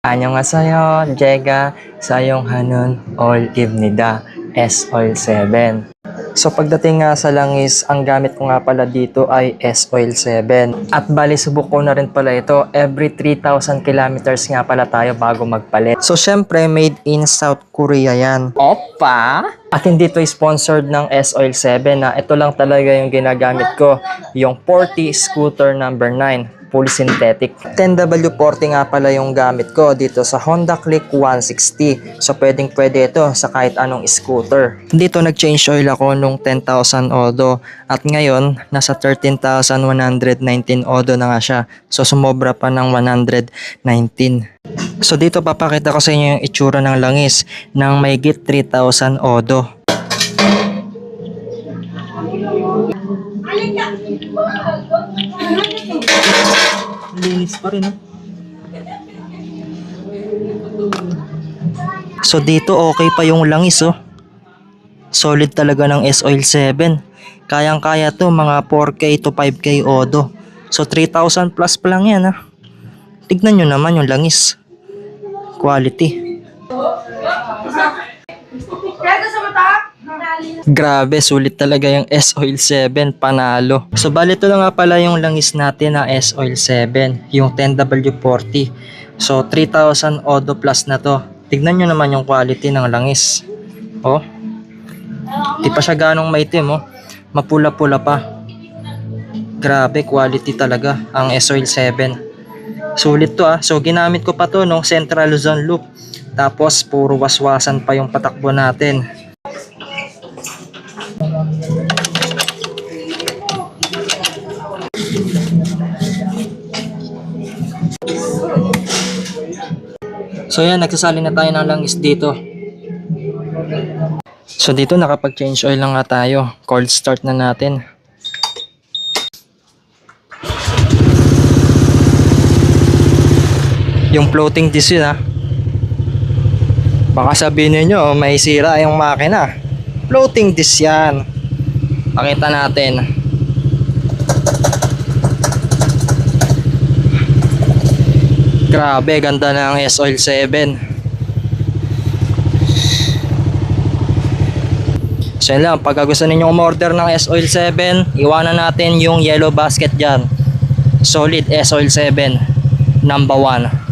안녕하세요, 제가 사용하는 올입니다. S-Oil 7. So pagdating nga sa langis, ang gamit ko nga pala dito ay S-Oil 7. At bali subok ko na rin pala ito. Every 3,000 kilometers nga pala tayo bago magpalit. So syempre made in South Korea yan. Opa! At hindi to sponsored ng S-Oil 7 na ito lang talaga yung ginagamit ko. Yung 40 scooter number 9. Fully synthetic. 10W40 nga pala yung gamit ko dito sa Honda Click 160. So pwede ito sa kahit anong scooter. Dito nag-change oil ako nung 10,000 odo at ngayon nasa 13,119 odo na nga siya. So sumobra pa ng 119. So dito papakita ko sa inyo yung itsura ng langis ng mahigit 3,000 odo. Linis pa rin, So dito okay pa yung langis, Solid talaga ng S-Oil 7. Kayang-kaya to mga 4K to 5K odo. So 3,000 plus pa lang yan, Tignan nyo naman yung langis. Quality. Grabe, sulit talaga yung S-Oil 7, panalo. So bali ito na nga pala yung langis natin na S-Oil 7, yung 10W40. So 3,000 odo plus na to. Tignan nyo naman yung quality ng langis. Di pa siya ganong maitim, Mapula-pula pa. Grabe, quality talaga ang S-Oil 7. Sulit to, So ginamit ko pa to nung Central Luzon Loop. Tapos puro waswasan pa yung patakbo natin. So yan, nagsasali na tayo ng langis dito. So dito nakapag-change oil lang nga tayo. Cold start na natin. Yung floating disc yun, Baka sabihin niyo may sira yung makina. Floating disc yan. Pakita natin. Grabe, ganda ng S-Oil 7. So yun lang, pagka gusto ninyong umorder ng S-Oil 7, iwanan natin yung yellow basket dyan. Solid S-Oil 7, number 1.